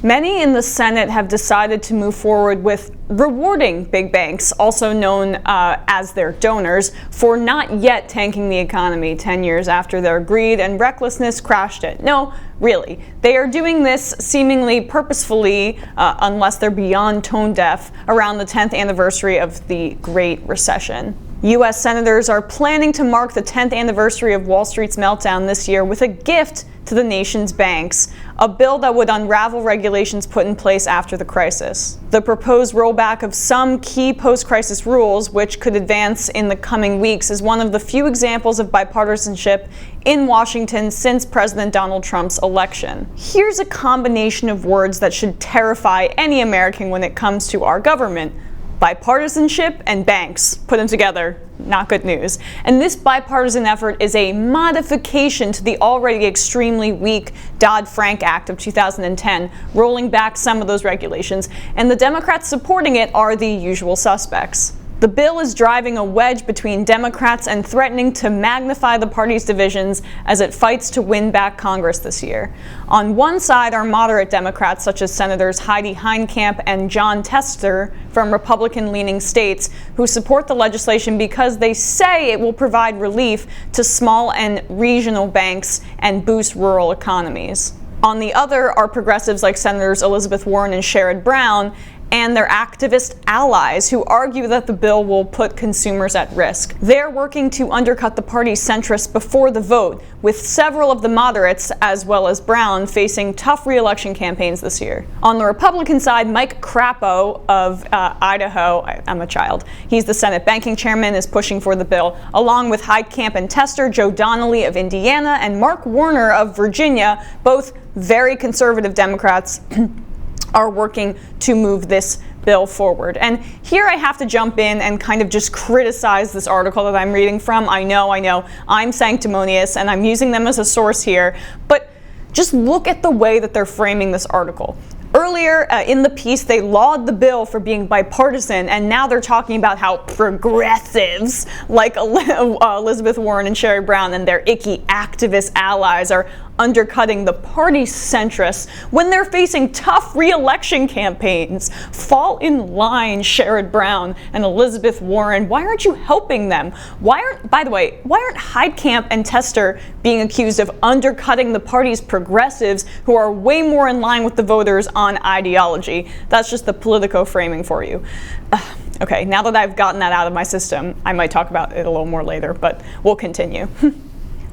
Many in the Senate have decided to move forward with rewarding big banks, also known as their donors, for not yet tanking the economy 10 years after their greed and recklessness crashed it. No, really. They are doing this seemingly purposefully, unless they're beyond tone deaf, around the 10th anniversary of the Great Recession. U.S. senators are planning to mark the 10th anniversary of Wall Street's meltdown this year with a gift to the nation's banks, a bill that would unravel regulations put in place after the crisis. The proposed rollback of some key post-crisis rules, which could advance in the coming weeks, is one of the few examples of bipartisanship in Washington since President Donald Trump's election. Here's a combination of words that should terrify any American when it comes to our government. Bipartisanship and banks. Put them together, not good news. And this bipartisan effort is a modification to the already extremely weak Dodd-Frank Act of 2010, rolling back some of those regulations, and the Democrats supporting it are the usual suspects. The bill is driving a wedge between Democrats and threatening to magnify the party's divisions as it fights to win back Congress this year. On one side are moderate Democrats such as Senators Heidi Heitkamp and Jon Tester from Republican-leaning states who support the legislation because they say it will provide relief to small and regional banks and boost rural economies. On the other are progressives like Senators Elizabeth Warren and Sherrod Brown, and their activist allies who argue that the bill will put consumers at risk. They're working to undercut the party's centrists before the vote, with several of the moderates, as well as Brown, facing tough re-election campaigns this year. On the Republican side, Mike Crapo of Idaho, I'm a child, he's the Senate banking chairman, is pushing for the bill, along with Heitkamp and Tester, Joe Donnelly of Indiana, and Mark Warner of Virginia, both very conservative Democrats, are working to move this bill forward. And here I have to jump in and kind of just criticize this article that I'm reading from. I know, I'm sanctimonious and I'm using them as a source here, but just look at the way that they're framing this article. Earlier in the piece, they lauded the bill for being bipartisan, and now they're talking about how progressives like Elizabeth Warren and Sherrod Brown and their icky activist allies are undercutting the party's centrists when they're facing tough re-election campaigns. Fall in line, Sherrod Brown and Elizabeth Warren. Why aren't you helping them? By the way, why aren't Heitkamp and Tester being accused of undercutting the party's progressives who are way more in line with the voters on ideology? That's just the Politico framing for you. Okay, now that I've gotten that out of my system, I might talk about it a little more later, but we'll continue.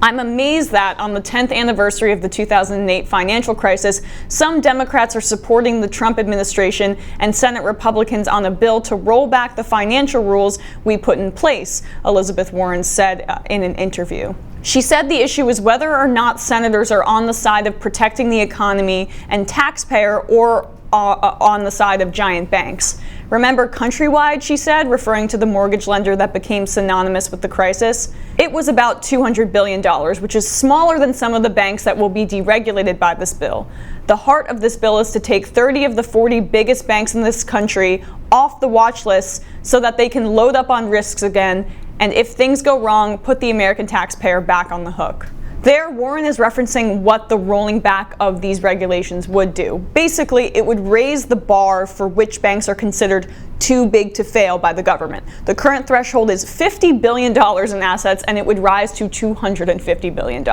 I'm amazed that on the 10th anniversary of the 2008 financial crisis, some Democrats are supporting the Trump administration and Senate Republicans on a bill to roll back the financial rules we put in place, Elizabeth Warren said in an interview. She said the issue is whether or not senators are on the side of protecting the economy and taxpayer or on the side of giant banks. Remember Countrywide, she said, referring to the mortgage lender that became synonymous with the crisis? It was about $200 billion, which is smaller than some of the banks that will be deregulated by this bill. The heart of this bill is to take 30 of the 40 biggest banks in this country off the watch list so that they can load up on risks again, and if things go wrong, put the American taxpayer back on the hook. There, Warren is referencing what the rolling back of these regulations would do. Basically, it would raise the bar for which banks are considered too big to fail by the government. The current threshold is $50 billion in assets, and it would rise to $250 billion.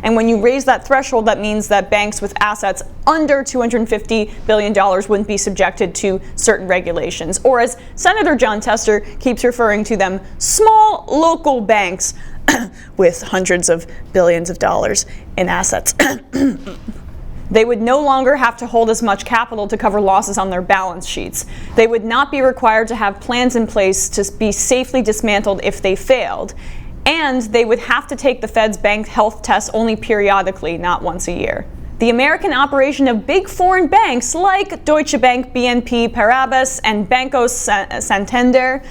And when you raise that threshold, that means that banks with assets under $250 billion wouldn't be subjected to certain regulations. Or as Senator Jon Tester keeps referring to them, small local banks with hundreds of billions of dollars in assets. They would no longer have to hold as much capital to cover losses on their balance sheets. They would not be required to have plans in place to be safely dismantled if they failed. And they would have to take the Fed's bank health tests only periodically, not once a year. The American operation of big foreign banks like Deutsche Bank, BNP Paribas, and Banco Santander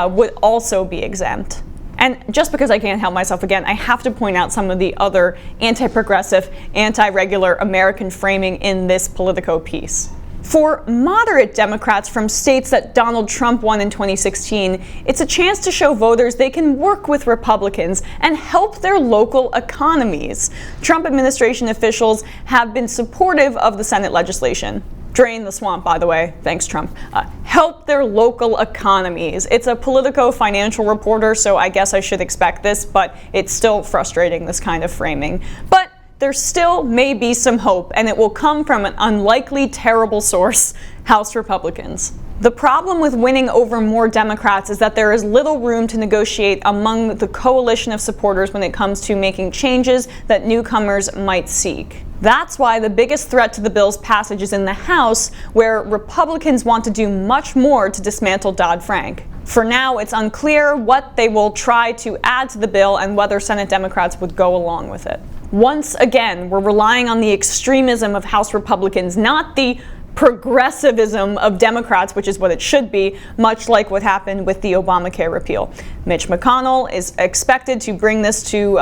would also be exempt. And just because I can't help myself again, I have to point out some of the other anti-progressive, anti-regular American framing in this Politico piece. For moderate Democrats from states that Donald Trump won in 2016, it's a chance to show voters they can work with Republicans and help their local economies. Trump administration officials have been supportive of the Senate legislation. Drain the swamp, by the way. Thanks, Trump. Help their local economies. It's a Politico-financial reporter, so I guess I should expect this, but it's still frustrating, this kind of framing. But there still may be some hope, and it will come from an unlikely, terrible source, House Republicans. The problem with winning over more Democrats is that there is little room to negotiate among the coalition of supporters when it comes to making changes that newcomers might seek. That's why the biggest threat to the bill's passage is in the House, where Republicans want to do much more to dismantle Dodd-Frank. For now, it's unclear what they will try to add to the bill and whether Senate Democrats would go along with it. Once again, we're relying on the extremism of House Republicans, not the progressivism of Democrats, which is what it should be, much like what happened with the Obamacare repeal. Mitch McConnell is expected to bring this to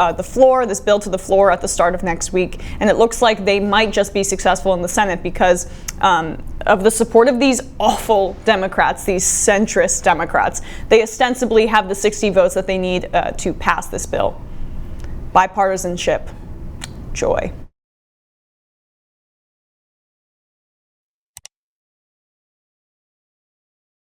this bill to the floor at the start of next week, and it looks like they might just be successful in the Senate because of the support of these awful Democrats, these centrist Democrats. They ostensibly have the 60 votes that they need to pass this bill. Bipartisanship. Joy.